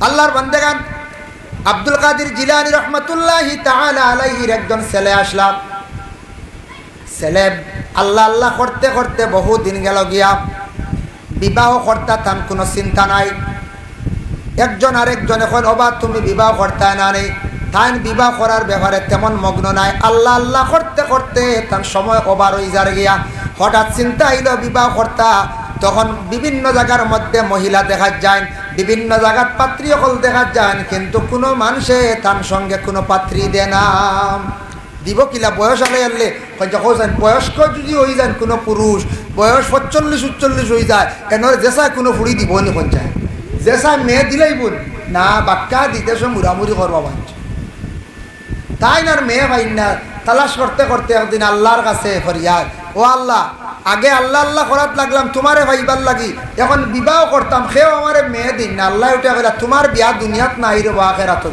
আল্লাহর বান্দাগান আব্দুল কাদের জিলানী রহমাতুল্লাহি তাআলা আলাইহির একজন ছেলে আসলাম। ছেলে আল্লাহ আল্লাহ করতে করতে বহু দিন গেল গিয়া, বিবাহ কর্তা তার কোনো চিন্তা নাই। একজন আরেকজন এখন অবা তুমি বিবাহ কর্তা না নেই, তাই বিবাহ করার ব্যাপারে তেমন মগ্ন নাই। আল্লাহ আল্লাহ করতে করতে তার সময় ওভার হয়ে যার গিয়া, হঠাৎ চিন্তা আইল বিবাহ কর্তা। তখন বিভিন্ন জায়গার মধ্যে মহিলা দেখা যায়, বিভিন্ন জায়গার পাত্রী সকল দেখা যায়, কিন্তু কোনো মানুষে তার সঙ্গে কোনো পাত্রী দেয় না। দিব কিলা বয়স আলে আনলে বয়স্ক যদি হয়ে যান কোনো পুরুষ, বয়স 45-46 হয়ে যায়, এনার জেসা কোনো ফুড়ি দিব নি পঞ্চায়েত, জেসা মেয়ে দিলেই বোন না বাক্কা দিতেছে মুড়ামুড়ি করবা বাঞ্চ। তাই না মেয়ে ভাই না, তালাশ করতে করতে একদিন আল্লাহর কাছে ফরিয়াদ, ও আল্লাহ, আগে আল্লাহ আল্লাহ করাত লাগলাম তোমারে ভাইবার লাগি, এখন বিবাহ করতাম, সেও আমারে মেয়ে দিন না। আল্লাহ উঠে গেলা তোমার বিয়া দুনিয়াত নাই রে আখেরাত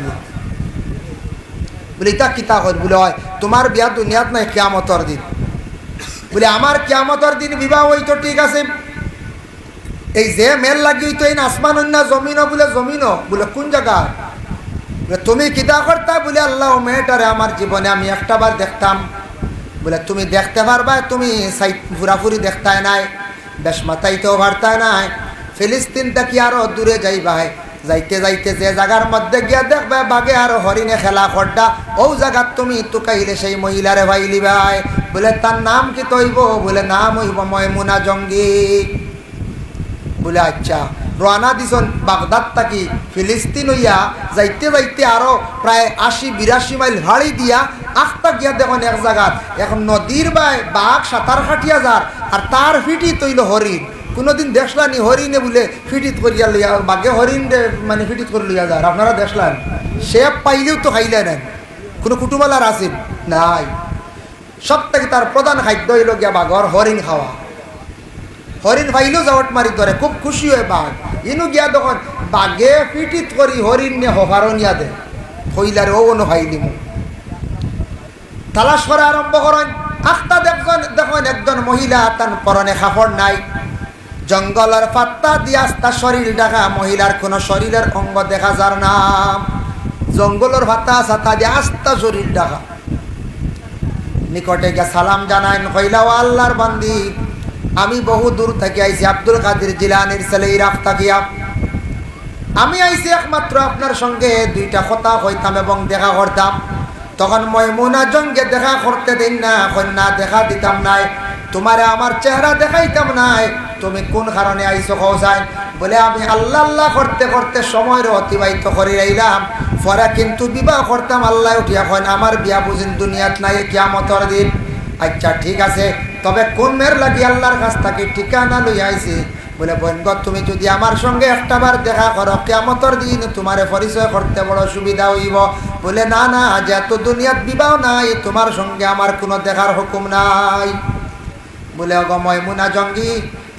বলে, ইতা কিতা কর বলে, হয় তোমার বিয়া দুনিয়াত নাই, কিয়ামতর দিন। বলে আমার কিয়ামতর দিন বিবাহ হইতো, ঠিক আছে, এই যে মেল লাগি হইতো এই আসমান অন্য জমিনও, বলে জমিনও, বলে কোন জায়গা, তুমি কিতা করতা, বলে আল্লাহ মেয়েটারে আমার জীবনে আমি একটাবার দেখতাম। বলে তুমি দেখতে পারবা, তুমি পুরাপুরি দেখতায় নাই, বেশ মাথাইতেও পারতায় নাই, ফিলিস্তিনটা কি আরো দূরে যাইবাই, যাইতে যাইতে যে জায়গার মধ্যে গিয়া দেখবে বাঘে আর হরিণে খেলা খড্ডা, ও জায়গার তুমি তুকাইলে সেই মহিলারে ভাইলি ভাই। বলে তার নাম কি তৈব, বলে নাম হইব ময়মুনা জঙ্গি। বলে আচ্ছা, রওনা দিছন বাগদাদ থাকি ফিলিস্তিন হইয়া, যাইতে যাইতে আরো প্রায় 80-82 মাইল হাড়ি দিয়া আখতা গিয়া দেখুন এক জায়গাত এখন নদীর বাঘ সাঁতার খাটিয়া যার, আর তার ফিটি তৈল হরিণ। কোনোদিন দেখলানি হরিণে বলে ফিটিত করিয়া লইয়া, বাঘে হরিণ মানে ফিটিত করে লইয়া যার, আপনারা দেখলেন? সে পাইলেও তো খাইলে নেন, কোনো কুটুমালার আসেন নাই। সব থেকে তার প্রধান খাদ্য হইল গিয়া বাঘর হরিণ খাওয়া। হরিণ ভাইলেও যাওয়াট মারি ধরে, খুব খুশি হয় বাঘ। ইনু গিয়া তখন বাঘে পিটিত করি হরিণ নে হভারনিয়া দে, হইলারে ও কোনো ভাইলি মু তালাশ করা আরম্ভ করেন। আখতা দেখুন একজন মহিলা, তার পরনে কাপড় নাই, জঙ্গলের পাত্তা দিয়া তার শরীর ঢাকা, মহিলার কোনো শরীরের অঙ্গ দেখা যার না, জঙ্গলের পাতা ছাতা দিয়ে আস্তা শরীর ঢাকা। নিকটে গিয়া সালাম জানাইন, কইলা ও আল্লাহর বান্দি, আমি বহু দূর থেকে আইছি, আব্দুল কাদের জিলানীর ছেলে ইরাক থাকিয়া আমি আইছি একমাত্র আপনার সঙ্গে দুইটা কথা কইতাম এবং দেখা করতাম। তখন ময়মুনা জঙ্গে দেখা করতে দিন না, কন্যা দেখা দিতাম নাই, তোমারে আমার চেহারা দেখাইতাম নাই, তুমি কোন কারণে আইছো কৌসাই? বলে আমি আল্লাহ আল্লাহ করতে করতে সময়ের অতিবাহিত করে আইলাম, পরে কিন্তু বিবাহ করতাম। আল্লাহ উঠিয়া কন আমার বিয়া বুঝিন দুনিয়াত নাই, কিয়ামতর দিন। আচ্ছা ঠিক আছে, তবে কোন মেয়ের লাগি আল্লাহর কাছ থেকে ঠিকানা লইয়া আইছি? বলে বোনগ, তুমি যদি আমার সঙ্গে একটাবার দেখা করো, কিয়ামতর দিন তোমারে পরিচয় করতে বড় সুবিধা হইব। বলে না না, যেহেতু দুনিয়াত বিবাহ নাই, তোমার সঙ্গে আমার কোনো দেখার হুকুম নাই। বলে অগ ময়মুনা জঙ্গি,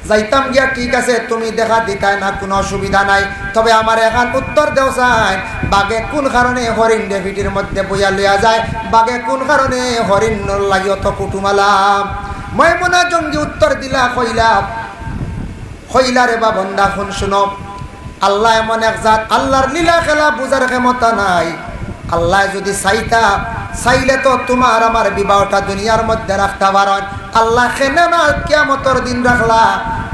যাইতাম গিয়া, ঠিক আছে তুমি দেখা দিতাই না, কোনো অসুবিধা নাই, তবে আমার এখন উত্তর দেও চাই, বাঘে কোন কারণে হরিণ ডেভিটির মধ্যে বইয়া লইয়া যায়, বাঘে কোন কারণে হরিণ লাগি অত কুটুমালাম? ময়মুনা জঙ্গি উত্তর দিলা, কইলা রে বা বন্দা শুন, শুনো, আল্লাহ এমন এক জাত, আল্লাহর লীলা খেলা বুঝার ক্ষমতা নাই। আল্লাহ যদি চাইলে তো তোমার আমার বিবাহটা দুনিয়ার মধ্যে রাখতে পারেন। আল্লাহ খেনে না কিয়ামতর দিন রাখলা,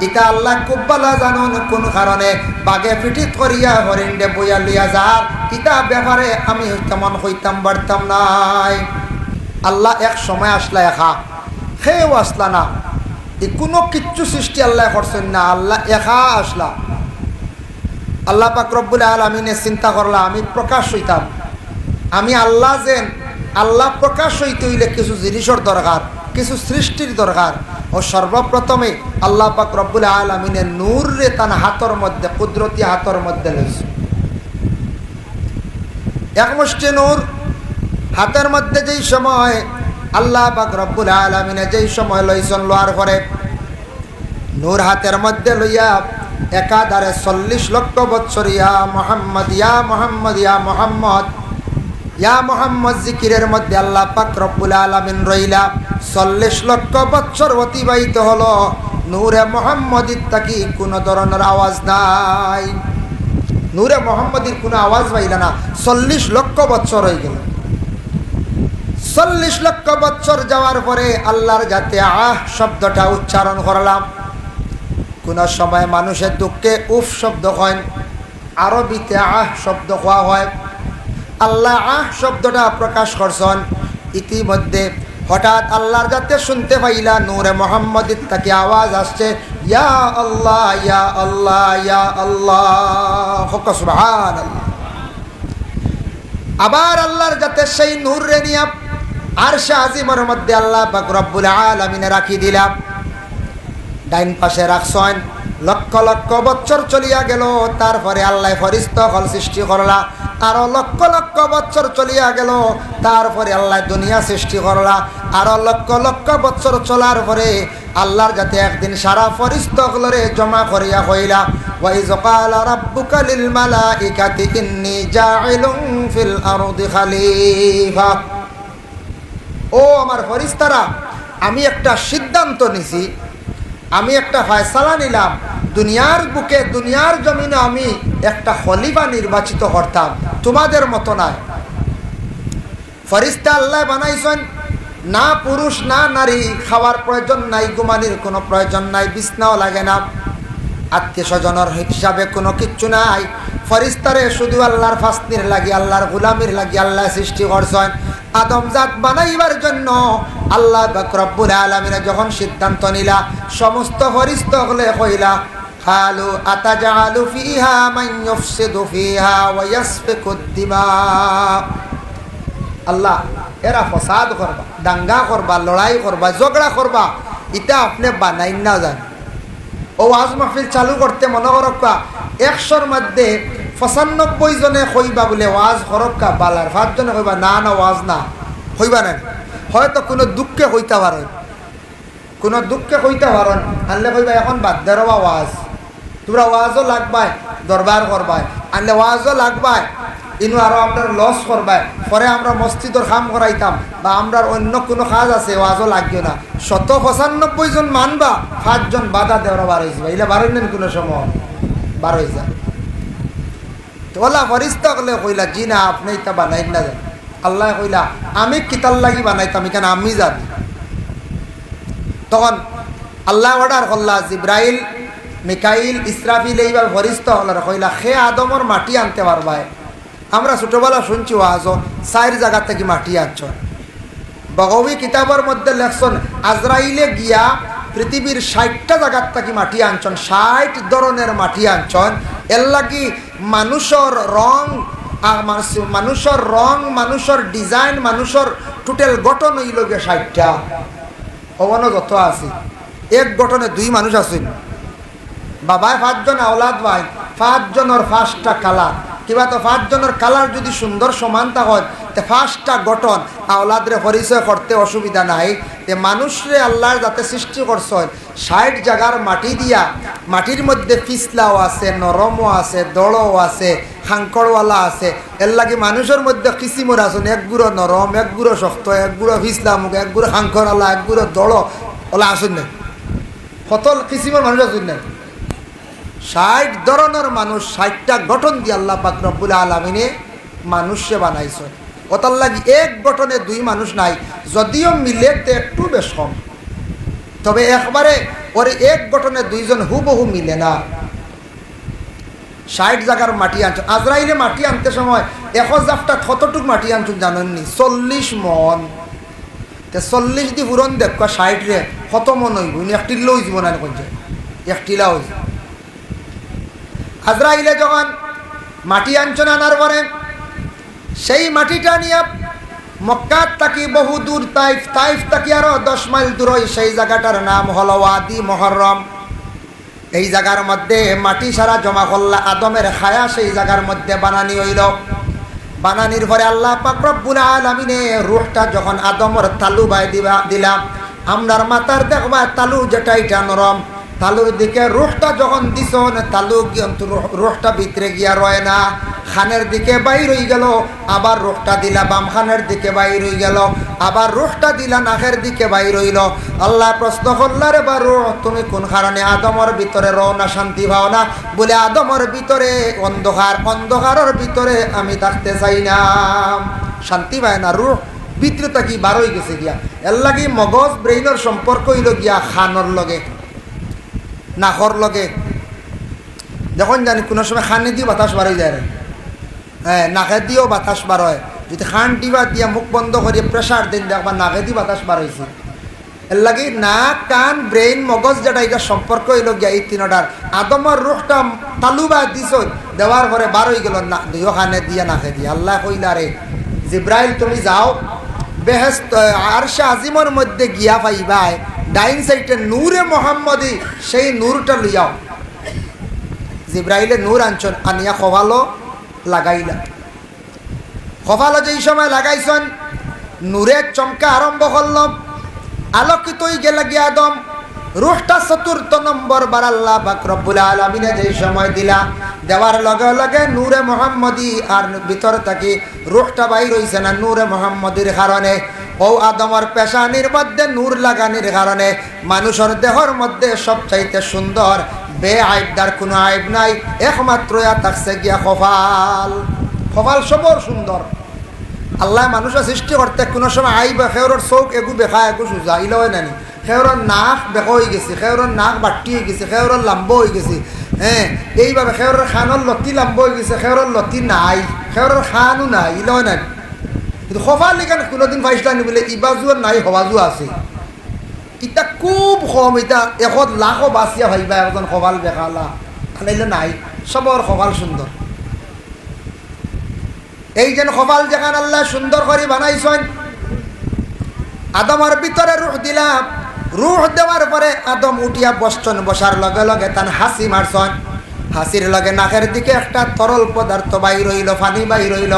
এটা আল্লাহ খুব ভালো জানুন কোন কারণে বাঘে পিঠিত করিয়া হরিণে বইয়া লইয়া যার, এটা ব্যাপারে আমি তেমন হইতাম পারতাম নাই। আল্লাহ এক সময় আসলা একা, খেয়েও আসলা না, কোনো কিচ্ছু সৃষ্টি আল্লাহ করছেন না, আল্লাহ একা আসলা। আল্লাহ পাক রব্বুল আলামিনে চিন্তা করলা, আমি প্রকাশ হইতাম, আমি আল্লাহ যেন, আল্লাহ প্রকাশ হইতে হইলে কিছু জিনিসের দরকার, কিছু সৃষ্টির দরকার। ও সর্বপ্রথমে আল্লাহ পাক রব্বুল আলামিনে নূর রে তার হাতর মধ্যে, কুদরতি হাতর মধ্যে লইছে, এক মুষ্টি নূর হাতের মধ্যে। যেই সময় আল্লাহ পাক রব্বুল আলামিনে যেই সময় লইছেন, লোয়ার পরে নূর হাতের মধ্যে লইয়া একাধারে 40 লক্ষ বৎসর ইয়া মুহাম্মদ ইয়া মুহাম্মদ ইয়া মুহাম্মদ ইয়া মুহাম্মদ জিকিরের মধ্যে আল্লাহ পাক রব্বুল আলামিন রইলা। 40 লক্ষ বৎসর অতিবাহিত হলো, নূরে মুহাম্মদির থাকি কোনো ধরনের আওয়াজ নাই। নূরে মোহাম্মদীর কোনো আওয়াজ পাইল না। 40 লক্ষ বছর হয়ে গেল। 40 লক্ষ বছর যাওয়ার পরে আল্লাহর যাতে শব্দটা উচ্চারণ করলাম। কোন সময় মানুষের দুঃখে উফ শব্দ হয়, আরবিতে শব্দ হওয়া হয়। আল্লাহ শব্দটা প্রকাশ করছেন। ইতিমধ্যে হঠাৎ আল্লাহর যাতে শুনতে পাইলা নূরে মোহাম্মদীর তাকে আওয়াজ আসছে, ইয়া আল্লাহ ইয়া আল্লাহ ইয়া আল্লাহ, সুবহানাল্লাহ। আবার আল্লাহর যাতে সেই নূর রে নিয়া আরশে আজিমের মধ্যে আল্লাহ পাক রব্বুল আলামিনে রাখি দিলাম। ডাইন পাশে রাখছেন। লক্ষ লক্ষ বছর চলিয়া গেল। তারপরে আল্লাহ ফেরেশতা হল সৃষ্টি করলা। আরো লক্ষ লক্ষ বছর চলিয়া গেল। তারপরে আল্লাহ দুনিয়া সৃষ্টি করলা। আরো লক্ষ লক্ষ বছর চলার পরে আল্লাহর যাতে একদিন সারা ফেরেশতাগুলোরে জমা করিয়া কইলা, ওয়া ইয ক্বালা রাব্বুকা লিল মালাইকাতি ইন্নী জাইলুন ফিল আরদি খলিফা। ও আমার ফেরেশতারা, আমি একটা সিদ্ধান্ত নিছি, আমি একটা ফয়সালা নিলাম, দুনিয়ার বুকে দুনিয়ার জমিনে আমি একটা খলিফা নির্বাচিত করতাম, তোমাদের মতো নয়। ফেরেশতা আল্লাহ বানাইছেন, না পুরুষ না নারী, খাওয়ার প্রয়োজন নাই, ঘুমানির কোনো প্রয়োজন নাই, বিছনাও লাগে না, আত্মীয় স্বজনের হিসাবে কোনো কিচ্ছু নাই। ফেরেশতারে শুধু আল্লাহর ফাসনির লাগি, আল্লাহর গোলামির লাগি আল্লাহ সৃষ্টি করছেন। আদমজাত বানাইবার জন্য আল্লাহ পাক রব্বুল আলামিন যখন সিদ্ধান্ত নিলা, সমস্ত ফেরেশতাগুলো কইলা, কালু আতাজালু ফিহা মান ইউফসিদু ফিহা ওয়া ইয়াসফিকুদ দিমা। আল্লাহ, এরা ফসাদ করবা, দাঙ্গা করবা, লড়াই করবা, ঝগড়া করবা, এটা আপনি বানাই না জান। ও ওয়াজ মাহফিল চালু করতে মনে করক্কা 100-র মধ্যে 95 জনে কইবা বলে ওয়াজ করক্কা বালার, 5 জনে কইবা না না ওয়াজ না হইবা না। হয়তো কোনো দুঃখে হইতে পারেন, কোনো দুঃখে হইতে পারেন, আনলে কইবা এখন বাদ দেওয়া ওয়াজ, তোমরা ওয়াজও লাগবাই, দরবার করবাই, আনলে ওয়াজও লাগবাই, ইনু আরো আপনার লস করবাই, পরে আমরা মসজিদের কাম করাইতাম বা আমরা অন্য কোনো কাজ আছে, ওয়াজও লাগবে না। 195 জন মানবা, 5 জন বাধা দেওয়া বার হয়েছে, এগুলো বার হইলেন কোনো সময় বার হয়ে যায়। তোলা ফেরেশতা কইলে কইলা, জি না আপনি এটা বানাই না যান। আল্লাহ কইলা, আমি কিতাল লাগি বানাইতাম, এখানে আমি জানি। তখন আল্লাহ অর্ডার করলা, জিব্রাইল, মিকাইল, ইসরাফিল, এইবার ফেরেশতা হলার কইলা, খে আদমর মাটি আনতে পারবাই। আমরা ছোটবেলা শুনছি ওয়াজ 4 জায়গা থেকে মাটি আনছ। বগবী কিতাবের মধ্যে লেখছেন, আজরাইলে গিয়া পৃথিবীর 60টা জায়গার থেকে মাটি আনছন, 60 ধরনের মাটি আনছন। এর লাগি মানুষের রং, মানুষের ডিজাইন, মানুষের টোটাল গঠন হইল গিয়ে 60টা। অবন যত আছে, এক গঠনে 2 মানুষ আছেন, বাবায় 5 জন, আওলাদ ভাই 5 জনের 5টা কালার, কিবা তো 5 জনের কালার যদি সুন্দর সমানতা হয়, তে 5টা গঠন আওলাদরে পরিচয় করতে অসুবিধা নাই। তে মানুষরে আল্লাহর যাতে সৃষ্টি করছেন 60 জায়গার মাটি দিয়া, মাটির মধ্যে পিছলাও আছে, নরমও আছে, দড়ও আছে, খাঙ্কড়ওয়ালা আছে। এর লাগে মানুষের মধ্যে কিসিমর আছেন, এক গুঁড়ো নরম, এক গুঁড়ো শক্ত, এক গুঁড়ো পিছলামুখ, এক গুঁড়ো খাঙ্কড়ওয়ালা, এক গুঁড়ো দড় ওলা আসুন না, কত কিসিমর মানুষ আসুন না। 60 ধরনের মানুষ, 60টা গঠন দিয়ে আল্লাহ পাক রব্বুল আলামিনে মানুষে বানাইছে। ওটার লাগি এক গঠনে 2 মানুষ নাই, যদিও মিলে তো একটু বেশ কম, তবে একবারে ওর এক গঠনে 2 জন হুবহু মিলে না। 60 জায়গার মাটি আনছ। আজরাইলে মাটি আনতে সময় 1 জাফটা কতটুক মাটি আনছ জানেননি? 40 মন। তে 40 দি পুরন দেখো 60 রে কত মন হইব, একটিলা হইব না, একটিলা হইব। আজরাইলে যখন মাটি আনছন আনার পরে সেই মাটিটা নিয়ে মক্কাত তাকি বহু দূর তাইফ, তাইফ তাকি আরো 10 মাইল দূর, সেই জায়গাটার নাম হলো ওয়াদি মুহররম। এই জায়গার মধ্যে মাটি সারা জমা করলা, আদমের খায়া সেই জায়গার মধ্যে বানানি হইল। বানানির পরে আল্লাহ পাক রব্বুল আলামিনে রূহটা যখন আদমর তালু বাই দিলাম, আমরার মাথার দেখবা তালু যেটা এটা নরম, তালুর দিকে রুহটা যখন দিছন, তালু রুহটা ভিতরে গিয়া রয় না, খানের দিকে বাইর হয়ে গেল, আবার রুহটা দিলা বাম খানের দিকে বাইর হয়ে গেল, আবার রুহটা দিলা নাকের দিকে বাইর হইল। আল্লাহ প্রশ্ন করলার এবার রুহ তুমি কোন কারণে আদমের ভিতরে রও না, শান্তি পাও না? বলে আদমের ভিতরে অন্ধকার, অন্ধকারের ভিতরে আমি থাকতে চাই না, শান্তি পায় না। রুহ ভিতরে থাকি বার হয়ে গেছে গিয়া। এর লাগি মগজ ব্রেইনের সম্পর্ক হইল গিয়া খানর লগে, নাকর লগে। যখন জানি কোনো সময় খানে দিয়ে বাতাস বার হয়ে যায়, হ্যাঁ নাকে দিয়েও বাতাস বার হয়। যদি খান টিবা দিয়া মুখ বন্ধ করিয়ে প্রেশার দিন দেখবা নাকে দিয়ে বাতাস বার হয়েছে। এর লাগে নাক, কান, ব্রেইন, মগজ যেটা এটা সম্পর্ক হইল গিয়া এই তিনটার। আদমের রুহটা তালুবা দিছ, দেওয়ার পরে বার হয়ে গেল না দুইও খানে দিয়া নাকে দিয়ে। আল্লাহ কইলা রে জিব্রাইল তুমি যাও বেহেশত আরশে আজিমের মধ্যে গিয়া পাইবাই ডাইন সাইডে নূরে মোহাম্মদী, সেই নূরটা লইয়াও। জিব্রাইলে নূর আনছন, আনিয়া খোভালো লাগাইলা। খোভালো যেই সময় লাগাইছন নূরের চমকা আরম্ভ করলাম, আলোকিত হয়ে গেল গিয়া আদম। রুহটা ৪র্থ নম্বর বার আল্লাহ পাক রব্বুল আলামিনে যেই সময় দিলা, দেওয়ার লগে লগে নূরে মোহাম্মদী আর ভিতর থাকি রুহটা বাইর হইছে না নূরে মোহাম্মদীর কারণে। ও আদমের পেশানির মধ্যে নূর লাগানির কারণে মানুষের দেহর মধ্যে সবচাইতে সুন্দর বেআইবদার কোনো আইব নাই, একমাত্র থাকছে গিয়া কপাল। কপাল সবর সুন্দর। আল্লাহ মানুষের সৃষ্টি করতে কোনো সময় আইব খেওরের চোখ এগু বেখা এগু সোজা ইল হয় নানি, খেওরের নাক বেকা হয়ে গেছে, খেওরের নাক বাট্টি হয়ে গেছে, খেওরের লাম্ব হয়ে গেছে। হ্যাঁ এইভাবে খেওরের খানের লতি লাম্ব হয়ে গেছে, খেওরের লতি নাই, খেওরের খানও নাই, ইল হয় নানি। কিন্তু কপাল এখানে কোনোদিন পাইছিলানি বলে ইবাজুর নাই হবাজু আছে। ইটা খুব কম, এটা ১,০০,০০০ বাঁচিয়া ভাইবা একজন কপাল বেকালা খানাইলে নাই, সবর কপাল সুন্দর। এই যেন কপাল যেখান আল্লাহ সুন্দর করে বানাইছেন, আদমের ভিতরে রুহ দিলাম। রুহ দেওয়ার পরে আদম উঠিয়া বসছেন, বসার লগে লগে তান হাসি মারছেন। হাসির লগে নাকের দিকে একটা তরল পদার্থ বাইর হইল, পানি বাইর হইল।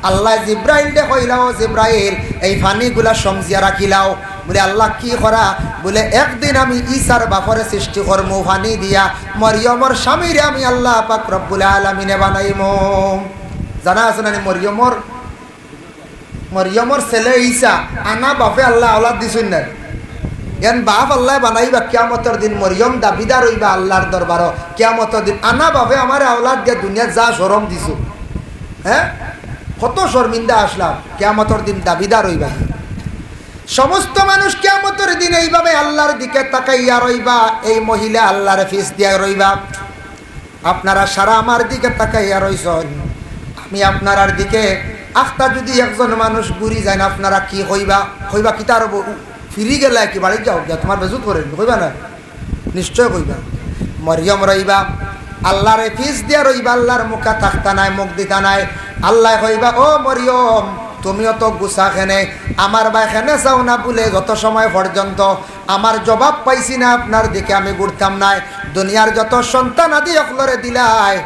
আল্লাহ জিব্রাইল দে কইলাও জিব্রাইল এই পানিগুলা সমজিয়া রাখিলাও। বলে আল্লাহ কি করা? বলে একদিন আমি ঈসার বাপরে সৃষ্টি করমু পানি দিয়া, মরিয়মর স্বামীরে আমি আল্লাহ পাক রব্বুল আলামিনে বানাইমু। জানা আছে না মরিয়মর ছেলে ঈসা, আনা বাপে আল্লাহ আওলাদ দিছেন না। এন বাপ আল্লাহ বানাইবা কিয়ামতের দিন, মরিয়ম দাবিদার হইবা আল্লাহর দরবার কিয়ামতের দিন। আনা বাপে আমার আওলাদ দিয়া দুনিয়া যা শরম দিছো, হ্যাঁ কত শর্মিন্দা আসলাম, কিয়ামতের দিন দাবিদার হইবা। সমস্ত মানুষ কিয়ামতের দিন এইভাবে আল্লাহর দিকে তাকাইয়া রইবা। এই মহিলা আল্লাহর ফিস দিয়া রইবা। আপনারা সারা আমার দিকে তাকাইয়া রইছেন, আমি আপনার দিকে আখতা যদি একজন মানুষ ঘুরি যায়, আপনারা কি কইবা? কইবা কি তার ফিরি গেলে কি বাড়ি যাও গিয়া তোমার বেজুত করেন, কইবা না? নিশ্চয় কইবা। মরিয়ম রইবা আল্লাহর ফিস দিয়া রইবা, আল্লাহর মুখা থাকতা নাই, মুখ দিতা নাই। আল্লাহ কইবা ও মরিয়ম তুমিও তো গুছা খেনে আমার বা খেনে চাও না বলে যত সময় পর্যন্ত আমার জবাব পাইছি না আপনার দিকে আমি ঘুরতাম নাই। দুনিয়ার যত সন্তান আদি অকলরে দিলাই,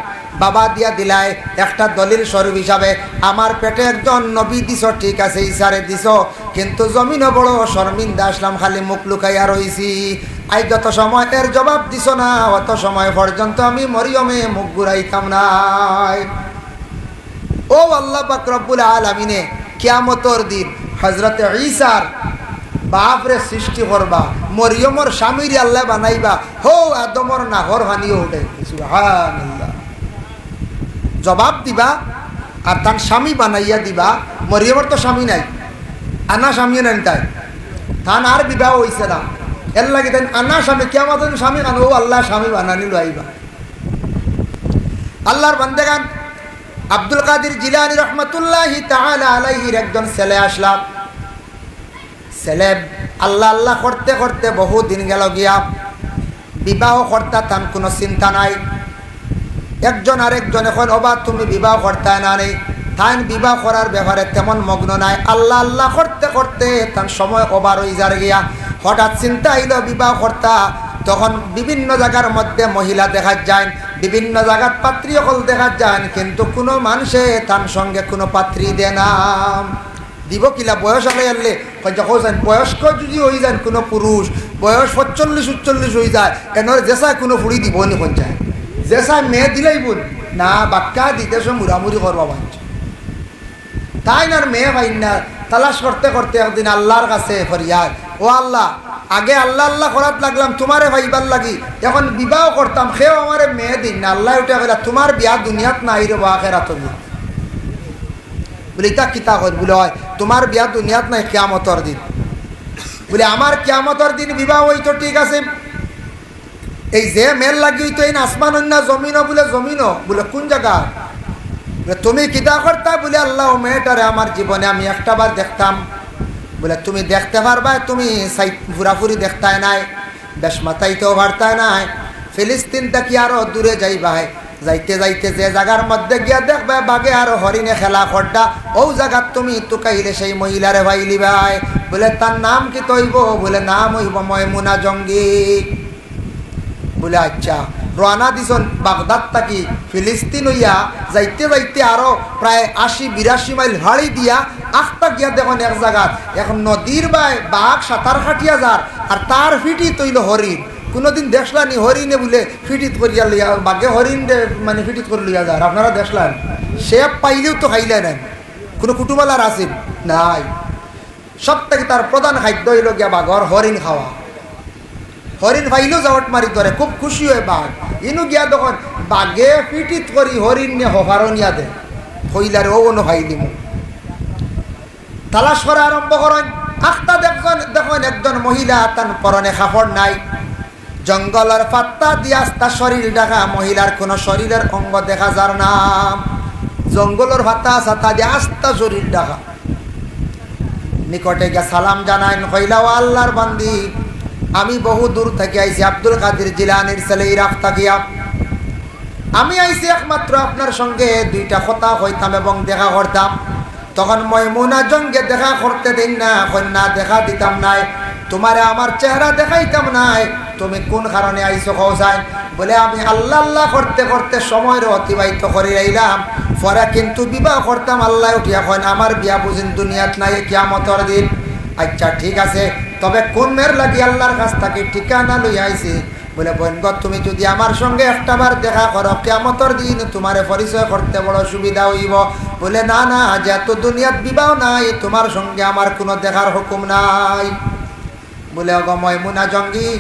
বাবা দিয়া দিলাই, একটা দলিল স্বরূপ হিসাবে আমার পেটে একজন নবী দিছ, ঠিক আছে ইসারে দিছ, কিন্তু জমিনও বড় শর্মিন্দা আসলাম, খালি মুখ লুকাইয়া রইছি। আই যত সময় এর জবাব দিছ না অত সময় পর্যন্ত আমি মরিয়মে মুখ ঘুরাইতাম নাই। ও আল্লাহ পাক রব্বুল আলামিনে কিয়ামতের দিন হযরত ঈসার বাপরে সৃষ্টি করবা, মরিয়মর স্বামীরে আল্লাহ বানাইবা, হো আদমর নাগর হানিও উঠে। সুবহানাল্লাহ। জবাব দিবা আর তার স্বামী বানাইয়া দিবা। মরিয়মর তো স্বামী নাই, আনা স্বামী নেন, তাই তান আর বিবাহ হইছে না। এর লাগে তাই আনা স্বামী কিয়ামতের স্বামী কান, ও আল্লাহ স্বামী বানানি লইবা। আল্লাহর বান্দেগান আব্দুল কাদের জিলানী রহমতুল্লাহি তাআলা আলাইহির একজন ছেলে আসলাম। ছেলে আল্লাহ আল্লাহ করতে করতে বহু দিন গেল গিয়া, বিবাহ করতা তান কোনো চিন্তা নাই। একজন আরেকজন এখন ওবা তুমি বিবাহ করতে না নেই, তাই বিবাহ করার ব্যাপারে তেমন মগ্ন নাই। আল্লাহ আল্লাহ করতে করতে তার সময় ওবার হয়ে যার গিয়া, হঠাৎ চিন্তা হইল বিবাহ করতা। তখন বিভিন্ন জায়গার মধ্যে মহিলা দেখা যায়, বিভিন্ন জায়গার পাত্রী সকল দেখা যায়, কিন্তু কোনো মানুষে তার সঙ্গে কোনো পাত্রী দে না। দিব কিলা বয়স আলে আনলে যখন যান বয়স্ক যদি হয়ে যান কোনো পুরুষ, বয়স 45-46 হয়ে যায়, এনার জেসায় কোনো ফুড়ি দিব নি পঞ্চায়েত, জেসায় মেয়ে দিলেই বোন না বাক্কা দিতেছ মুড়ামুড়ি করবা বাঞ্চ তাই না মেয়ে পাইন না। তালাশ করতে করতে একদিন আল্লাহর কাছে ফরিয়াদ, ও আল্লাহ, আগে আল্লাহ আল্লাহ করাত লাগলাম তোমারে ভাইবার লাগি, এখন বিবাহ করতাম সেও আমারে মেয়ে দিন না। আল্লাহ উঠে গেলা তোমার বিয়া দুনিয়াত নাই রে আখেরাত বলে ইতা কিতা কর বলে হয় তোমার বিয়া দুনিয়াত নাই কিয়ামতর দিন। বলে আমার কিয়ামতর দিন বিবাহ হইতো ঠিক আছে, এই যে মেল লাগি হইতো এই আসমান অন্য জমিনও বলে জমিনও বলে কোন জায়গা তুমি কিতা করতা বলে আল্লাহ মেয়েটারে আমার জীবনে আমি একটাবার দেখতাম। বলে তুমি দেখতে পারবা, তুমি ঘুরাফুরি দেখতাই নাই, বেশ মাথাইতেও পারতাই নাই, ফিলিস্তিন থেকে আরো দূরে যাইবাই, যাইতে যাইতে যে জায়গার মধ্যে গিয়া দেখবে বাঘে আর হরিণে খেলা খড্ডা, ও জায়গার তুমি তুকাইলে সেই মহিলারে ভাইলি ভাই। বলে তার নাম কি তৈব? বলে নাম হইব ময়মুনা জঙ্গি। বলে আচ্ছা, রানা দিছন বাগদাদ থাকি ফিলিস্তিন হইয়া যাইতে যাইতে আরো প্রায় ৮০-৮২ মাইল হাড়ি দিয়া আখটা গিয়া দেখুন এক জায়গা এখন নদীর বাঘ সাঁতার খাটিয়া যার আর তার ফিটি তৈল হরিণ। কোনোদিন দেখলানি হরিণে বলে ফিটিত করিয়া লইয়া বাঘে হরিণ মানে ফিটিত করে লইয়া যার, আপনারা দেখলেন? সে পাইলেও তো খাইলে নেন, কোনো কুটুমালার আসেন নাই। সব থেকে তার প্রধান খাদ্য হইল গিয়া বাঘর হরিণ খাওয়া। হরিণ ভাইলেও যাওয়াট মারি ধরে, খুব খুশি হয় বাঘ। ইনু গিয়া তখন বাঘে ফিটিত করি হরিণ নিয়ে হফারনিয়া দে হইলারে ও কোনো ভাই দিমু তালাশ করা আরম্ভ করেন। আখটা দেখুন একজন মহিলা, তার পরনে কাপড় নাই, জঙ্গলের পাত্তা দিয়ে আস্তা শরীর ঢাকা, মহিলার কোনো শরীরের অঙ্গ দেখা যার নাম, জঙ্গলের পাত্তা সাতা দিয়ে আস্তা শরীর ঢাকা। নিকটে গিয়া সালাম জানাইন, কইলা ও আল্লাহর বান্দি, আমি বহু দূর থেকে আইছি, আব্দুল কাদের জিলানির ছেলে ইরাক থাকিয়া আমি আইছি একমাত্র আপনার সঙ্গে দুইটা কথা হইতাম এবং দেখা করতাম। তখন ময়মুনা জঙ্গে দেখা করতে দিন না, কন্যা দেখা দিতাম নাই, তোমারে আমার চেহারা দেখাইতাম নাই, তুমি কোন কারণে আইছো কৌসাই? বলে আমি আল্লাহ আল্লাহ করতে করতে সময়ের অতিবাহিত করে আইলাম, পরে কিন্তু বিবাহ করতাম। আল্লাহ উঠিয়া কন আমার বিয়া বুঝিন দুনিয়াত নাই কিয়ামতের দিন। আচ্ছা ঠিক আছে, তবে কোন মেয়ের লাগি আল্লাহর কাছ থেকে ঠিকানা লই আইছি? বলে বোনগ, তুমি যদি আমার সঙ্গে একটাবার দেখা করো কিয়ামতের দিন তোমারে পরিচয় করতে বড় সুবিধা হইব। বলে না না, যেহেতু দুনিয়াত বিবাহ নাই তোমার সঙ্গে আমার কোনো দেখার হুকুম নাই। বলে অগ ময়মুনা জঙ্গি,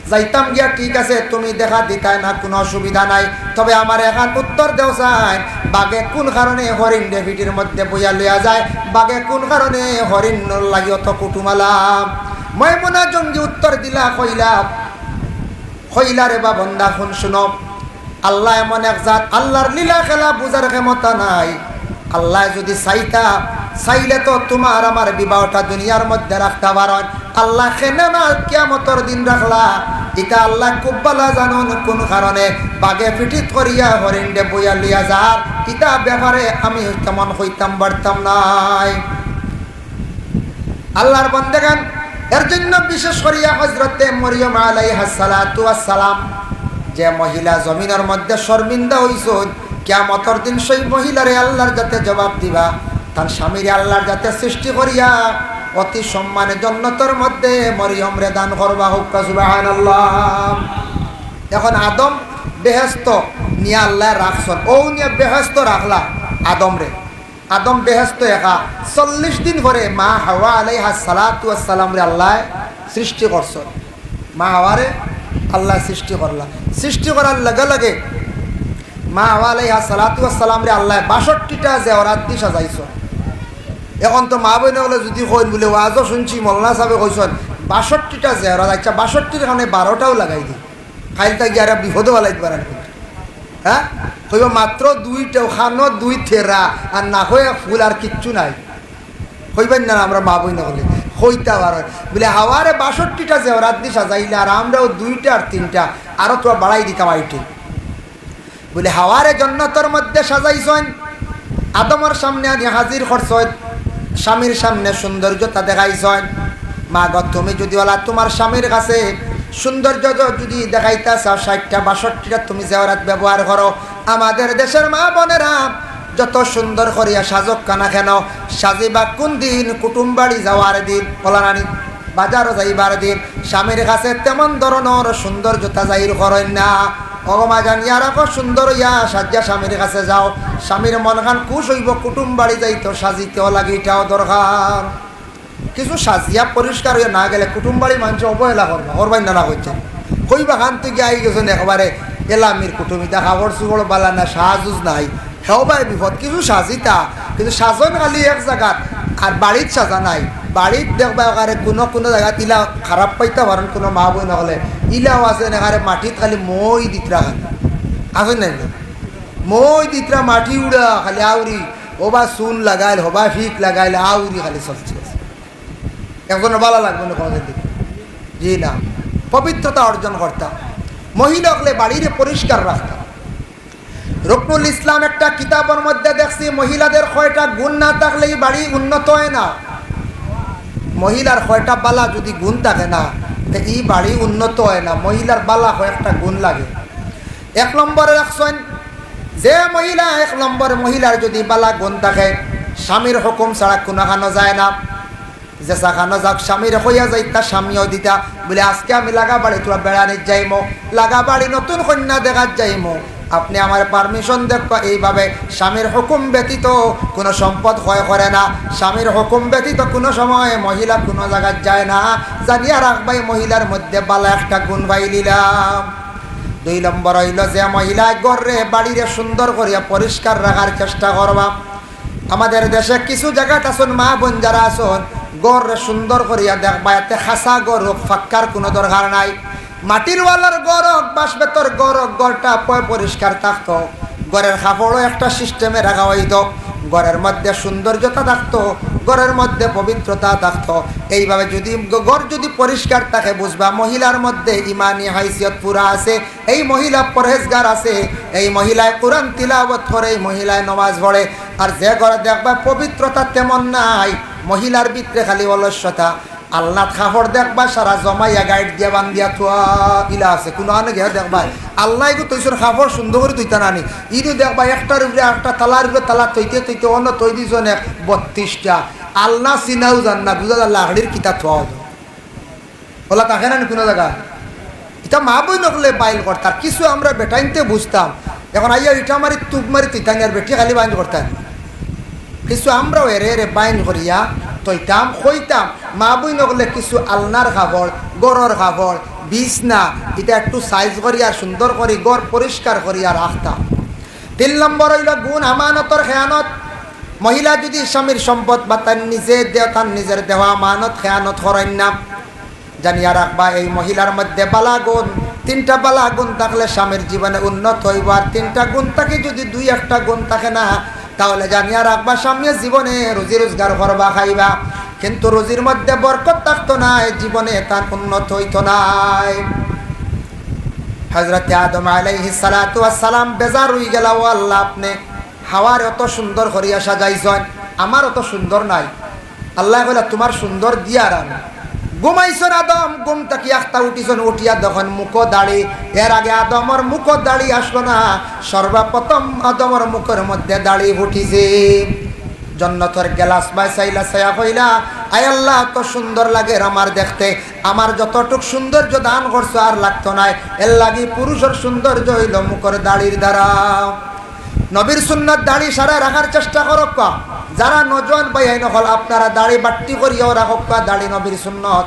যাইতাম গিয়া ঠিক আছে, তুমি দেখা দিতাই না, কোনো অসুবিধা নাই, তবে আমার এখন উত্তর দেও চাই, বাঘে কোন কারণে হরিণ ডেভিটির মধ্যে বইয়া লইয়া যায়, বাঘে কোন কারণে হরিণ লাগি অত কুটুমালাম? ময়মুনা জঙ্গি উত্তর দিলা, কইলা রে বা বন্দা শুন শুনো, আল্লাহ এমন এক জাত, আল্লাহর লীলা খেলা বুঝার ক্ষমতা নাই। আল্লাহ যদি চাইলে তো তোমার আমার বিবাহটা দুনিয়ার মধ্যে রাখতে পারেন। আল্লাহ কেন না কিয়ামতের দিন রাখলা? এটা আল্লাহ খুব ভালো জানুন কোন কারণে বাঘে পিঠিত করিয়া হরিণে বইয়া লিয়া যার, এটা ব্যাপারে আমি তেমন হইতাম পারতাম নাই। আল্লাহর বান্দাগান, এর জন্য বিশেষ করিয়া হযরতে মরিয়ম আলাইহিস সালাতু ওয়াস সালাম যে মহিলা জমিনের মধ্যে শর্মিন্দা হইছেন, কিয়ামতের দিন সেই মহিলারে আল্লাহর যাতে জবাব দিবা, তার স্বামীরে আল্লাহর যাতে সৃষ্টি করিয়া অতি সম্মানে জান্নাতের মধ্যে মরিয়ম রে দান করবা। হোক সুবহানাল্লাহ। এখন আদম বেহেশত নিয়ে আল্লাহ রাখছেন, ও নিয়ে বেহেশত রাখলা আদম রে। আদম বেহেশত একা 40 দিন পরে মা হাওয়া আলাইহা সালাতু ওয়াস সালাম রে আল্লাহ সৃষ্টি করছেন। মা হাওয়ারে আল্লাহ সৃষ্টি করলা, সৃষ্টি করার লগে লগে মা হাওয়া আলাইহা সালাতু ওয়াস সালাম রে আল্লাহ 62টা জেওরাত দি সাজাইছেন। এখন তো মা বোনে হলে যদি কইন বলে ওয়াজও শুনছি মোল্লা সাহেবে কইছেন 62টা জেওরাত, আচ্ছা 62টির এখানে 12টাও লাগাই দিই, খাইলটা গিয়ে আর বিপদও লাগাইতে পারেন। হ্যাঁ কইব মাত্র 2টা খানো 2 থেরা আর না হয়ে ফুল আর কিচ্ছু নাই, কইবেন না আমরা মা বই না হলে হইতে পারেন বলে হাওয়ারে 62টা জেওরাত দি সাজাইলে আর আমরাও 2টা আর 3টা আরও তো বাড়াই দিতাম আইটি। বলে হাওয়ারে জান্নাতের মধ্যে সাজাইছেন, আদমের সামনে আনি হাজির করছেন, স্বামীর সামনে সৌন্দর্যতা দেখাইছেন। মা গো, তুমি যদি বলা তোমার স্বামীর কাছে সৌন্দর্য যদি দেখাইতে চাও 60টা 62টা তুমি জেওরাত ব্যবহার করো। আমাদের দেশের মা বোনেরা যত সুন্দর করিয়া সাজক কানা কেন সাজিবা কোন দিন? কুটুম বাড়ি যাওয়ার দিন, ফলানানি বাজারও যাইবার দিন। স্বামীর কাছে তেমন ধরনের সৌন্দর্যতা জাহির করেন না, অগমা জানিয়া রাখো সুন্দর ইয়া সাজ্জা স্বামীর কাছে যাও, স্বামীর মন খান খুশ হইব, কুটুম বাড়ি যাইতো সাজিতেও লাগে, এটাও দরকার। কিছু সাজিয়া পরিষ্কার হয়ে না গেলে কুটুম বাড়ি মানুষ অবহেলা করবা, করবাই না করছে কইবা খান থেকে আই গেছেন একবারে এলামির কুটুমিতা খাবার চুবড় বালা না সাজুজ নাই, হেও ভাই বিপদ। কিছু সাজিতা কিন্তু সাজন খালি এক জায়গাত আর বাড়িত সাজা নাই। বাড়িত দেখবা একারে কোনো কোনো জায়গাত ইলা খারাপ পাইতে পারেন কোনো মা বই নহলে ইলাও আছে এখানে মাটিত খালি মই দিতরা খালি আছে নাই, মই দিতরা মাটি উড়া খালি আউরি, ওবা চুন লাগাইল হবা ফিক লাগাইল আউরি খালি চলছে। একজনের ভালো লাগবে না কোনো দিকে, জি না, পবিত্রতা অর্জন করতাম, মহিলা হলে বাড়ির পরিষ্কার রাখতাম। রুকনুল ইসলাম একটা কিতাবের মধ্যে দেখছি মহিলাদের কয়টা গুণ না থাকলেই বাড়ি উন্নত হয় না। মহিলার কয়টা বালা যদি গুণ থাকে না তো এই বাড়ি উন্নত হয় না। মহিলার বালা কয়েকটা গুণ লাগে। এক নম্বরে রাখছেন যে মহিলা, এক নম্বরে মহিলার যদি বালা গুণ থাকে, স্বামীর হুকুম ছাড়া কোনো খানো যায় না। যে চাখানো যাক স্বামীর হইয়া যাইতা, স্বামীও দিতা বলে আজকে আমি লাগা বাড়ি তোরা বেড়ানির যাইমো, লাগা বাড়ি নতুন কন্যা দেখার যাইমো, আপনি আমার পারমিশন দেখবা। এইভাবে স্বামীর হুকুম ব্যতীত কোনো সম্পদ ক্ষয় করে না, স্বামীর হুকুম ব্যতীত কোনো সময় মহিলা কোনো জায়গায় যায় না। জানিয়া রাখবাই মহিলার মধ্যে বালা একটা গুণ পাই দিলাম। 2 নম্বর হইল যে মহিলা ঘরে বাড়িরে সুন্দর করিয়া পরিষ্কার রাখার চেষ্টা করবা। আমাদের দেশে কিছু জায়গাটা আসুন মা বোন যারা আসুন গড় সুন্দর করিয়া দেখবা, এতে খাসা গড় হোক, ফাক্কার কোনো দরকার নাই। মাটির ওয়ালার গড় হোক, বাঁশ বেতর গড় হোক, গড়টা পরিষ্কার থাকতো, গড়ের কাপড়ও একটা সিস্টেমে রাখা হইতো, গড়ের মধ্যে সৌন্দর্যতা থাকতো, গড়ের মধ্যে পবিত্রতা থাকতো। এইভাবে যদি গড় যদি পরিষ্কার থাকে বুঝবা মহিলার মধ্যে ইমানি হাইসিয়ত পুরা আছে, এই মহিলা পরহেজগার আছে, এই মহিলায় কোরআন তিলাওয়াত করে, এই মহিলায় নামাজ পড়ে। আর যে ঘরে দেখবা পবিত্রতা তেমন নাই, মহিলার ভিতরে খালি অলস্যতা, আল্লাহ খাফর দেখবা সারা জমাইয়া গাইড দিয়া বান্ধিয়া থুয়া ইলা আছে। কোনো আনে গিয়ে দেখবা আল্লাহ এগু তৈছর খাফর সুন্দর করে তৈতা নানি, ইরু দেখবা একটার উপরে একটা তালার উপরে তালা তৈতে তৈতে অন্য তৈ দিয়েছেন 32টা। আল্লাহ চিনাও জান না, বুঝা যার লাহড়ির কিতা থোয়া ওলা তাকে না কোনো জায়গা। এটা মা বই নকলে বাইল করতাম, কিছু আমরা বেটাইনতে বুঝতাম, এখন আইয়া ইটা মারি তুপ মারি তৈতানি আর বেটি খালি বাইন করতাম। কিছু আমরাও এরে বাইন করিয়া তৈতাম কইতাম, মা বই নকলে কিছু আলনার খাবড়, গড়র খাবড়, বিছনা এটা একটু সাইজ করিয়া সুন্দর করি গড় পরিষ্কার করিয়া রাখতাম। 3 নম্বর হইল গুণ আমানতর খেয়ানত। মহিলা যদি স্বামীর সম্পদ বা তার নিজের দেওয়া আমানত খেয়ানত করেন না, জানিয়া রাখবা এই মহিলার মধ্যে বালা গুণ, 3টা বালা গুণ থাকলে স্বামীর জীবনে উন্নত হইব। আর 3টা গুণ থাকে যদি 2-1টা গুণ থাকে না, তাহলে জানিয়া রাখবা স্বামীর জীবনে রুজি রোজগার করবা খাইবা, কিন্তু রুজির মধ্যে বরকত থাকতো না, জীবনে তার উন্নত হইতো নাই। হযরত আদম আলাইহিস সালাতু ওয়াস সালাম বেজার হই গেল, ও আল্লাহ আপনি হাওয়ার এত সুন্দর করিয়া সাজাইছেন, আমার অত সুন্দর নাই। আল্লাহ কইলা তোমার সুন্দর দিয়ার আমি ঘুমাইছন আদম, ঘুম তাকি আখতা উঠিছন, উঠিয়া দেখুন মুখ দাড়ি। এর আগে আদমর মুখ দাড়ি আসলো না, সর্বপ্রথম আদমর মুখের মধ্যে দাড়ি উঠিছে। জন্নতর গেলাস বাই চাইলা ছায়া কইলা আয় আল্লাহ এত সুন্দর লাগে আমার দেখতে, আমার যতটুক সৌন্দর্য দান করছো আর লাগতো নাই, এর লাগি পুরুষের সৌন্দর্য হইল মুখের দাড়ির দ্বারা। নবীর সুন্নাত দাড়ি সারা রাখার চেষ্টা করক, যারা নজওয়ান ভাই নকল আপনারা দাড়ি বাট্টি করিয়াও রাখক, দাড়ি নবীর সুন্নত,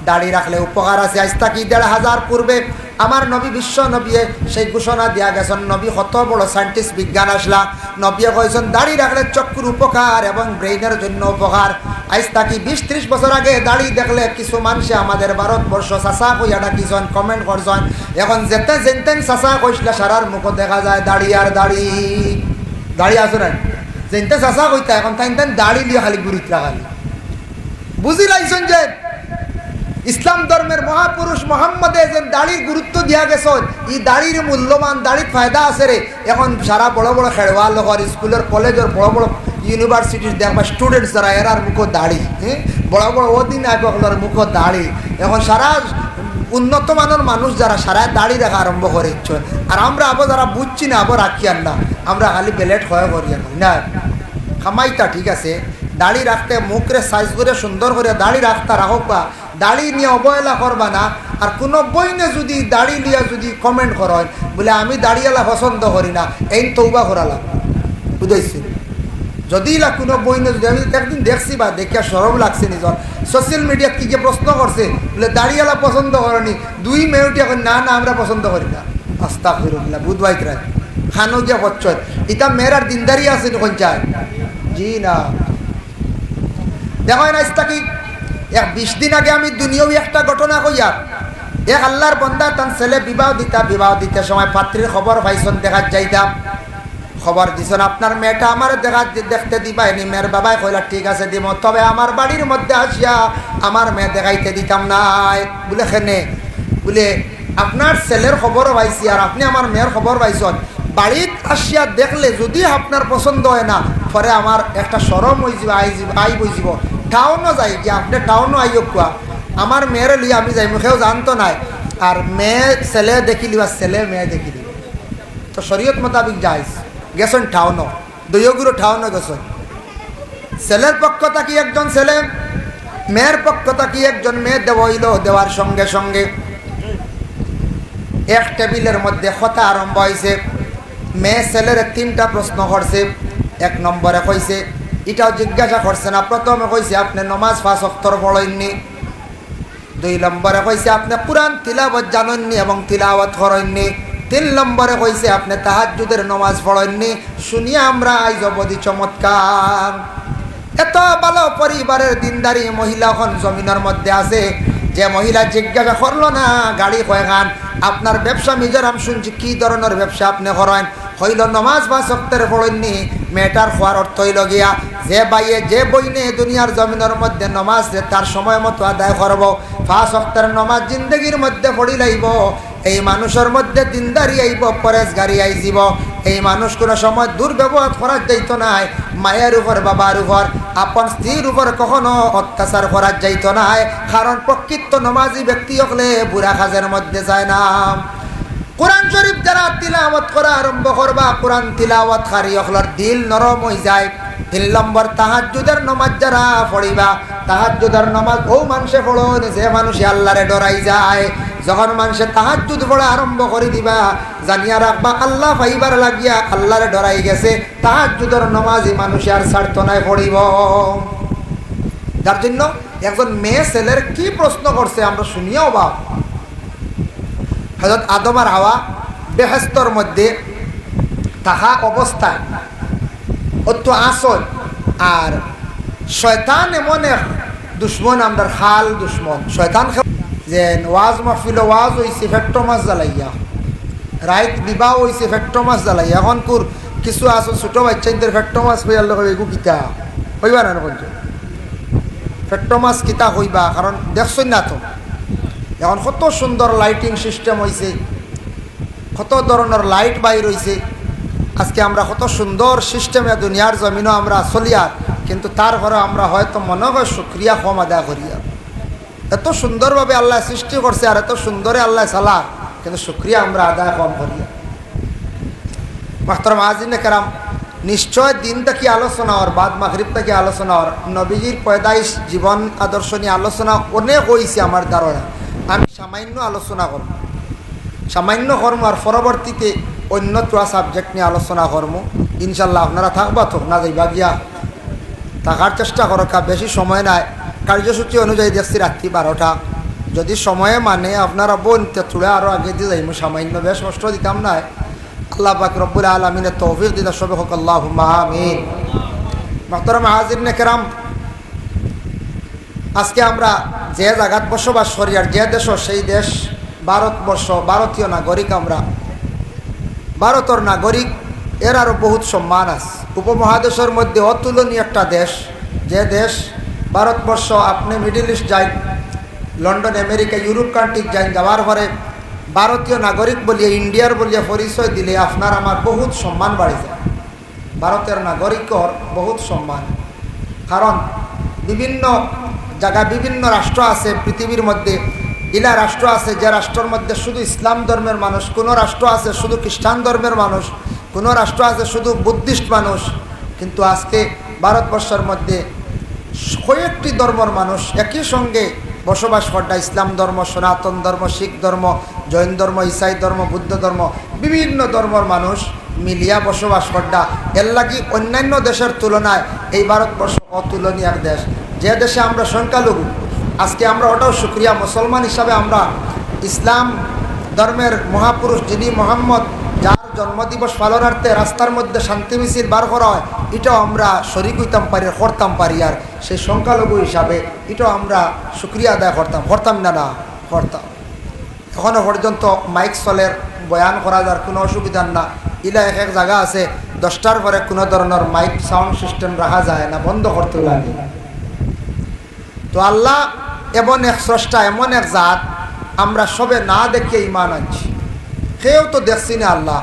দাড়ি রাখলে উপকার আছে। আজ তাকি 1500 পূর্বে আমার নবী বিশ্ব নবী সেই ঘোষণা দিয়া গেছেন, নবী কত বড় সায়েন্টিস্ট বিজ্ঞান আসলা, নবী কইছেন দাড়ি রাখলে চক্ষুর উপকার এবং ব্রেইনের জন্য উপকার। আজ তাকি 20-30 বছর আগে দাড়ি দেখলে কিছু মানুষে আমাদের ভারতবর্ষ চাচা কইয়া ডাকিছেন, কমেন্ট করছেন, এখন যেতে যেতেন চাচা কইসলা সারার মুখ দেখা যায় দাড়ি আর দাড়ি, দাড়ি আছে না যেতে চাচা কইতা, এখন তাই দাড়ি দিয়ে খালি গুরুত্ব খালি বুঝি লাইছেন যে ইসলাম ধর্মের মহাপুরুষ মোহাম্মদে যে দাড়ির গুরুত্ব দিয়া গেছেন, এই দাড়ির মূল্যবান, দাড়ির ফায়দা আছে রে। এখন সারা বড় বড় খেলোয়াড় লোকের স্কুলের কলেজের বড় বড় ইউনিভার্সিটির দেখবা স্টুডেন্টস যারা এরার মুখ দাড়ি, বড় বড় অধিনায়কগুলোর মুখ দাড়ি। এখন সারা উন্নত মানের মানুষ যারা সারা দাড়ি রাখা আরম্ভ করে ইচ্ছে, আর আমরা আবার যারা বুঝছি না আবার রাখিয়ান না, আমরা খালি বেলেট হয়ে করিয়া না খামাইতা। ঠিক আছে দাড়ি রাখতে মুখরে সাইজ করে সুন্দর করে দাড়ি রাখতে রাখক, বা দাড়ি নিয়ে অবহেলা করবা না। আর কোনো বইনে যদি দাড়ি লিয়া যদি কমেন্ট করেন বলে আমি দাড়িওয়ালা পছন্দ করি না, এই তৌবা করালাম, বুঝাইছি? যদি কোনো বইনে যদি আমি একদিন দেখছি বা দেখিয়া সরব লাগছে নিজর সোশ্যাল মিডিয়াত কি যে প্রশ্ন করছে বলে দাড়িওয়ালা পছন্দ করেনি, 2 মেয়েটি এখন না না আমরা পছন্দ করি না। আস্তাগফিরুল্লাহ, বুধবাইত রায় খানো গিয়া বচ্চর ইটা মেয়েরার দিনদারি আছে কোন চায়? জি না। দেখো না ইস্তাকি 20 দিন আগে আমি দুনিয়াবি একটা ঘটনা কইয়া, এক আল্লাহর বন্দা তার ছেলে বিবাহ দিতে সময় পাত্রীর খবর পাইছন, দেখা যাইতাম খবর দিছেন আপনার মেয়েটা আমার দেখতে দিবা এনি। মেয়ের বাবাই কইলা ঠিক আছে দিব, তবে আমার বাড়ির মধ্যে আসিয়া আমার মেয়ে দেখাইতে দিতাম নাই। বলে খেনে বলে আপনার ছেলের খবর পাইছি আর আপনি আমার মেয়ের খবর পাইছেন, বাড়িত আসিয়া দেখলে যদি আপনার পছন্দ হয় না পরে আমার একটা শরম হয়ে যাব, আই বইযাব। টাউনও যাই যে আপনি টাউনও আইও কুয়া আমার মেয়ের লিয়ে আমি যাই, মুখেও জানতো নাই। আর মেয়ে ছেলে দেখিলি বা ছেলে মেয়ে দেখিলি তো শরীয়ত মোতাবিক যাইস গেছেন টাউনও, দুইগুলো টাউনও গেছেন। ছেলের পক্ষ থাকি একজন ছেলে, মেয়ের পক্ষ থাকি একজন মেয়ে দেওয়া হইল। দেওয়ার সঙ্গে সঙ্গে এক টেবিলের মধ্যে কথা আরম্ভ হয়েছে। মেয়ে ছেলের 3টা প্রশ্ন করছে। 1 নম্বরে কইছে, এটাও জিজ্ঞাসা করছে না, প্রথমে কইছে আপনি নমাজ 5 ওয়াক্ত পড়েননি। 2 নম্বরে কইছে আপনি কুরআন তিলাওয়াত জানেননি এবং তিলাওয়াত করেননি। 3 নম্বরে কইছে আপনি তাহাজ্জুদের নমাজ পড়েননি। শুনিয়া আমরা আইজ অবধি চমৎকার। এত ভালো পরিবারের দিনদারি মহিলা এখন জমিনের মধ্যে আছে। যে মহিলা জিজ্ঞাসা করলো না গাড়ি কয়খান, আপনার ব্যবসা মিজোরাম শুনছি, কি ধরনের ব্যবসা আপনি করেন? হইল নমাজ 5 ওয়াক্তের পড়েননি। মেয়েটার হওয়ার অর্থ হইল গিয়া যে বাইয়ে যে বইনে দুনিয়ার জমিনের মধ্যে নমাজ তার সময় মতো আদায় করব, 5 ওয়াক্তের নমাজ জিন্দগির মধ্যে পড়ি লাইব। এই মানুষের মধ্যে দিনদারি আইব, পরেশগারি আইজিব। এই মানুষ কোনো সময় দুর্ব্যবহার করার যাইতো নাই। মায়ের উপর বাবার উপর আপন স্ত্রীর উপর কখনো অত্যাচার করার যাইতো নাই। কারণ প্রকৃত নমাজি ব্যক্তি হলে বুড়া কাজের মধ্যে যায় না। কোরআন শরীফ যারা তিলাওয়াত করা আরম্ভ করবা, কোরআন তিলাওয়াত কারি হলার দিল নরম হয়ে যায়। 3 নম্বর তাহাজ্জুদের নামাজ যারা পড়িবা, তাহাজ্জুদের নামাজ ও মানুষে পড়ুন যে মানুষে আল্লাহরে ডরাই যায়। যখন মানুষে তাহাজ্জুদ পড়া আরম্ভ করে দিবা, জানিয়া রাখবা আল্লাহ পাইবার লাগিয়া আল্লাহরে ডরাই গেছে। তাহাজ্জুদের নামাজই মানুষে আর ছাড়ত নাই পড়িব। যার জন্য একজন মেয়ে ছেলের কি প্রশ্ন করছে আমরা শুনিয়াও বা হযরত আদম আর হাওয়া বেহেশতের মধ্যে থাকা অবস্থায় অত আসল আর শয়তান এমন এক দুশ্মন, আমরা খাল দুশ্মন শয়তান। যে ওয়াজ মাহফিল ওয়াজ হয়েছে ফেক্টো মাছ জ্বালাইয়া, রাইত বিবাহ হয়েছে ফেক্টো মাছ জ্বালাইয়া। এখন কুর কিছু আসল ছোটো বাচ্চাদের ফেক্টো মাছ হইয়ার লগে এগু কিতা হইবা না কোন ফেক্টো মাছ কিতা হইবা, কারণ দেখছই না তো এখন কত সুন্দর লাইটিং সিস্টেম হয়েছে, কত ধরনের লাইট বাইর হয়েছে। আজকে আমরা কত সুন্দর সিস্টেমে দুনিয়ার জমিনও আমরা চলিয়া, কিন্তু তারপরে আমরা হয়তো মনে হয় শুক্রিয়া কম আদায় করিয়া। এত সুন্দরভাবে আল্লাহ সৃষ্টি করছে আর এত সুন্দরে আল্লাহ চালা, কিন্তু শুক্রিয়া আমরা আদায় কম করিয়া। মাহতারাম আজিনে কেরাম, নিশ্চয় দিন থেকে আলোচনা হওয়ার বাদ মাগরিব থেকে আলোচনা হওয়ার নবীজির পয়দাইশ জীবন আদর্শ নিয়ে আলোচনা অনেক হয়েছে। আমার ধারণা আমি সামান্য আলোচনা করব, সামান্য কর্ম আর পরবর্তীতে অন্য তোয়া সাবজেক্ট নিয়ে আলোচনা করব ইনশাল্লাহ। আপনারা থাকবা তো না যাইবা গিয়া থাকার চেষ্টা করো, বেশি সময় নাই। কার্যসূচি অনুযায়ী দেখছি রাত্রি 12টা, যদি সময়ে মানে আপনারা বোন তুলে আরও আগে দিয়ে যাইব, সামান্য বেশ কষ্ট দিতাম না। আল্লাহ পাক রব্বুল আলামিনের তৌফিক দিতে সবে হোক আল্লাহুম্মা আমিন। মুহতারাম হাজিরিনে কেরাম, আজকে আমরা যে জায়গাত বসবাস করি আর যে দেশ, সেই দেশ ভারতবর্ষ, ভারতীয় নাগরিক। আমরা ভারতের নাগরিক, এর আরও বহুত সম্মান আছে। উপমহাদেশের মধ্যে অতুলনীয় একটা দেশ, যে দেশ ভারতবর্ষ। আপনি মিডল ইস্ট যাই, লন্ডন, আমেরিকা, ইউরোপ কান্ট্রি যাই, যাওয়ার পরে ভারতীয় নাগরিক বলিয়ে, ইন্ডিয়ার বলিয়ে পরিচয় দিলে আপনার আমার বহুত সম্মান বাড়ে যায়। ভারতের নাগরিকর বহুত সম্মান, কারণ বিভিন্ন জায়গায় বিভিন্ন রাষ্ট্র আছে পৃথিবীর মধ্যে। ইলা রাষ্ট্র আছে যে রাষ্ট্রের মধ্যে শুধু ইসলাম ধর্মের মানুষ, কোনো রাষ্ট্র আছে শুধু খ্রিস্টান ধর্মের মানুষ, কোনো রাষ্ট্র আছে শুধু বুদ্ধিস্ট মানুষ। কিন্তু আজকে ভারতবর্ষের মধ্যে কয়েকটি ধর্মের মানুষ একই সঙ্গে বসবাস করটা ইসলাম ধর্ম, সনাতন ধর্ম, শিখ ধর্ম, জৈন ধর্ম, ইসাই ধর্ম, বুদ্ধ ধর্ম, বিভিন্ন ধর্মর মানুষ মিলিয়া বসবাস করটা। এর লাগি অন্যান্য দেশের তুলনায় এই ভারতবর্ষ অতুলনীয় এক দেশ। যে দেশে আমরা সংখ্যালঘু, আজকে আমরা ওটাও শুক্রিয়া, মুসলমান হিসাবে আমরা ইসলাম ধর্মের মহাপুরুষ যিনি মোহাম্মদ, যার জন্মদিবস পালনার্থে রাস্তার মধ্যে শান্তি মিছিল বার করা হয়, এটাও আমরা শরিক হইতাম পারি, করতাম পারি। আর সেই সংখ্যালঘু হিসাবে এটাও আমরা শুক্রিয়া আদায় করতাম না করতাম। এখনও পর্যন্ত মাইক চলের বয়ান করা যার কোনো অসুবিধা না। ইলা এক এক জায়গা আছে 10টার পরে কোনো ধরনের মাইক সাউন্ড সিস্টেম রাখা যায় না, বন্ধ করতে লাগে। তো আল্লাহ এমন এক স্রষ্টা, এমন এক জাত, আমরা সবে না দেখে ইমান আনছি। কেউ তো দেখছি না আল্লাহ,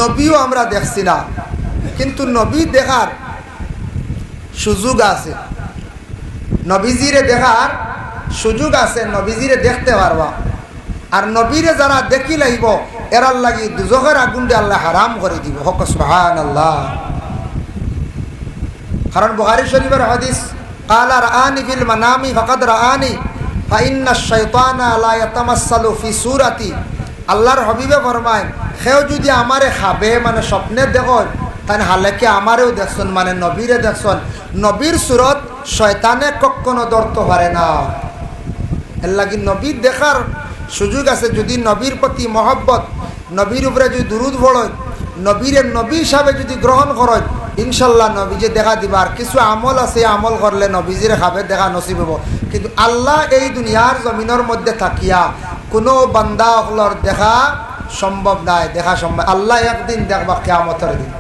নবীও আমরা দেখছি না, কিন্তু নবী দেখার সুযোগ আছে, নবীজিরে দেখার সুযোগ আছে, নবীজিরে দেখতে পারবা। আর নবীরে যারা দেখি লাইব এরার লাগি দুজখের আগুনটা আল্লাহ হারাম করে দিব। হক সুবহানাল্লাহ। কারণ বুখারী শরীফের হাদিস, ক্বালা রাআনি ফিল মানামি ফাকাদ রাআনি ফাইন্না শাইতানা লা ইয়াতামাসসালু ফি সূরাতি। আল্লাহর হাবিবে ফরমায়, কেউ যদি আমারে খাবে মানে স্বপ্নে দেখো, তাই হালেকে আমারেও দেখছন, মানে নবীরে দেখছন। নবীর সুরত শয়তানে কখনো ধরতে পারে না। এর লাগি নবীর দেখার সুযোগ আছে। যদি নবীর প্রতি মহব্বত, নবীর উপরে যদি দুরুদ পড়েন, নবীরে নবী হিসাবে যদি গ্রহণ করেন, ইনশাল্লাহ নবীজে দেখা দিবা। আর কিছু আমল আছে, আমল করলে নবীজির খাবে দেখা নসিব হব। কিন্তু আল্লাহ এই দুনিয়ার জমিনের মধ্যে থাকিয়া কোনো বান্দা হলর দেখা সম্ভব নাই, দেখা সম্ভব। আল্লাহ একদিন দেখবা কিয়ামতের দিন।